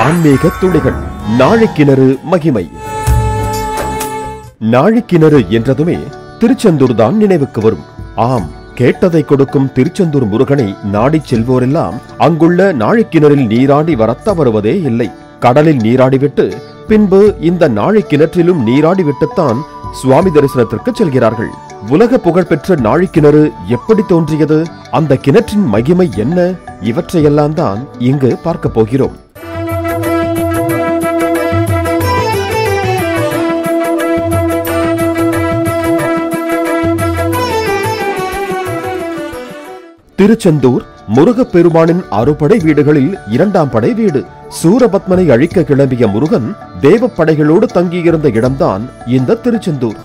ஆன்மீக துளிகள். நாழிக்கிணறு மகிமை. நாழிக்கிணறு என்றதுமே திருச்செந்தூர் தான் நினைவுக்கு வரும். ஆம், கேட்டதை கொடுக்கும் திருச்செந்தூர் முருகனை நாடிச் செல்வோரெல்லாம் அங்குள்ள நாழிக்கிணறில் நீராடி வரத்த வருவதே இல்லை. கடலில் நீராடிவிட்டு பின்பு இந்த நாழிக்கிணற்றிலும் நீராடிவிட்டுத்தான் சுவாமி தரிசனத்திற்கு செல்கிறார்கள். உலக புகழ்பெற்ற நாழிக்கிணறு எப்படி தோன்றியது, அந்த கிணற்றின் மகிமை என்ன, இவற்றையெல்லாம் தான் இங்கு பார்க்க போகிறோம். திருச்செந்தூர் முருகப்பெருமானின் அறுபடை வீடுகளில் இரண்டாம் படை வீடு. சூரபத்மனை அழிக்க கிளம்பிய முருகன் தேவப்படைகளோடு தங்கியிருந்த இடம்தான் இந்த திருச்செந்தூர்.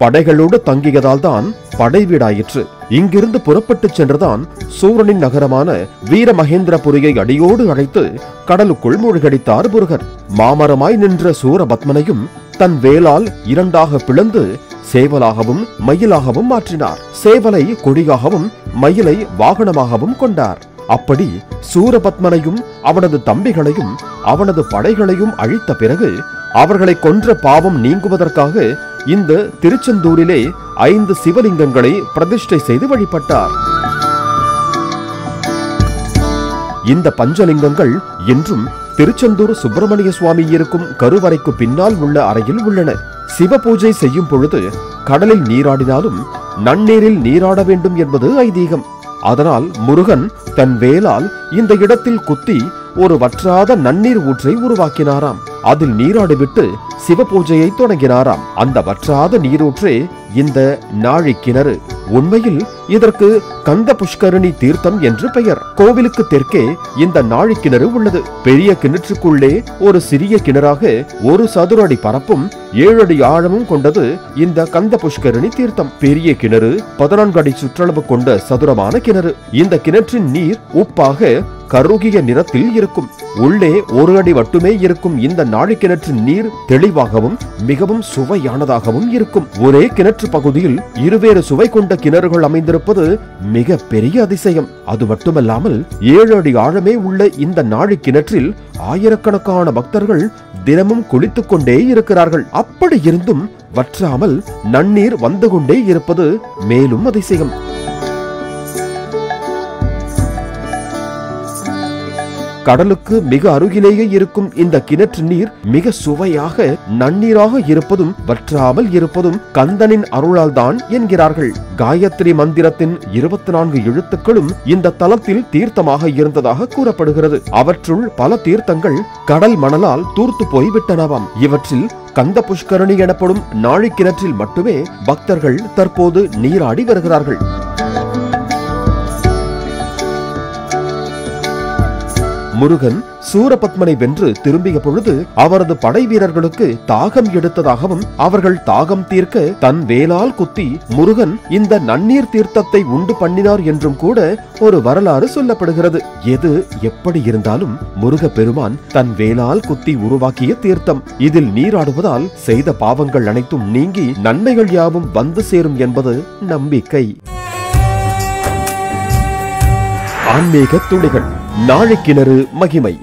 படைகளோடு தங்கியதால் தான் படை வீடாயிற்று. இங்கிருந்து புறப்பட்டு சென்றதான் சூரனின் நகரமான வீரமகேந்திரபுரியை அடியோடு அழைத்து கடலுக்குள் மூழ்கடித்தார் முருகர். மாமரமாய் நின்ற சூரபத்மனையும் தன் வேலால் இரண்டாக பிளந்து சேவலாகவும் மயிலாகவும் மாற்றினார். சேவலை கொடியாகவும் மயிலை வாகனமாகவும் கொண்டார். அப்படி சூரபத்மனையும் அவனது தம்பிகளையும் அவனது படைகளையும் அழித்த பிறகு அவர்களை கொன்ற பாவம் நீங்குவதற்காக இந்த திருச்செந்தூரிலே 5 சிவலிங்கங்களை பிரதிஷ்டை செய்து வழிபட்டார். இந்த பஞ்சலிங்கங்கள் இன்றும் திருச்செந்தூர் சுப்பிரமணிய சுவாமி இருக்கும் கருவறைக்கு பின்னால் உள்ள அறையில் உள்ளன. சிவ பூஜை செய்யும் பொழுது கடலில் நீராடினாலும் நன்னீரில் நீராட வேண்டும் என்பது ஐதீகம். அதனால் முருகன் தன் வேலால் இந்த இடத்தில் குத்தி ஒரு வற்றாத நன்னீர் ஊற்றை உருவாக்கினாராம். அதில் நீராடிவிட்டு சிவ பூஜையை தொடங்கினாராம். அந்த வற்றாத நீரூற்றே இந்த நாழிக்கிணறு. உண்மையில் இதற்கு கந்த புஷ்கரணி தீர்த்தம் என்று பெயர். கோவிலுக்கு தெற்கே இந்த நாழிக்கிணறு உள்ளது. பெரிய கிணற்றுக்குள்ளே ஒரு சிறிய கிணறாக 1 சதுர அடி பரப்பும் 7 அடி ஆழமும் கொண்டது இந்த கந்த புஷ்கரணி தீர்த்தம். பெரிய கிணறு 14 அடி சுற்றளவு கொண்ட சதுரமான கிணறு. இந்த கிணற்றின் நீர் உப்பாக கருகிய நிறத்தில் இருக்கும். உள்ளே 1 அடி மட்டுமே இருக்கும் இந்த நாழிக்கிணற்றின் நீர் தெளிவாகவும் மிகவும் சுவையானதாகவும் இருக்கும். ஒரே கிணற்று பகுதியில் இருவேறு சுவை கொண்ட கிணறுகள் அமைந்திருப்பது மிக பெரிய அதிசயம். அது மட்டுமல்லாமல் 7 அடி ஆழமே உள்ள இந்த நாழிக்கிணற்றில் ஆயிரக்கணக்கான பக்தர்கள் தினமும் குளித்துக் கொண்டே இருக்கிறார்கள். அப்படி இருந்தும் வற்றாமல் நன்னீர் வந்து கொண்டே இருப்பது மேலும் அதிசயம். கடலுக்கு மிக அருகிலேயே இருக்கும் இந்த கிணற்று நீர் மிக சுவையாக நன்னீராக இருப்பதும் வற்றாமல் இருப்பதும் கந்தனின் அருளால் தான் என்கிறார்கள். காயத்ரி மந்திரத்தின் 24 எழுத்துக்களும் இந்த தலத்தில் தீர்த்தமாக இருந்ததாக கூறப்படுகிறது. அவற்றுள் பல தீர்த்தங்கள் கடல் மணலால் தூர்த்து போய்விட்டனவாம். இவற்றில் கந்த புஷ்கரணி எனப்படும் நாழிக்கிணற்றில் மட்டுமே பக்தர்கள் தற்போது நீராடி வருகிறார்கள். முருகன் சூரபத்மனை வென்று திரும்பிய பொழுது அவரது படை வீரர்களுக்கு தாகம் எடுத்ததாகவும் அவர்கள் தாகம் தீர்க்க தன் வேலால் குத்தி முருகன் இந்த நன்னீர் தீர்த்தத்தை உண்டு பண்ணினார் என்றும் கூட ஒரு வரலாறு சொல்லப்படுகிறது. எது எப்படி இருந்தாலும் முருக பெருமான் தன் வேலால் குத்தி உருவாக்கிய தீர்த்தம். இதில் நீராடுவதால் செய்த பாவங்கள் அனைத்தும் நீங்கி நன்மைகள் யாவும் வந்து சேரும் என்பது நம்பிக்கை. ஆன்மீக துளிகள். நாழிக்கிணறு மகிமை.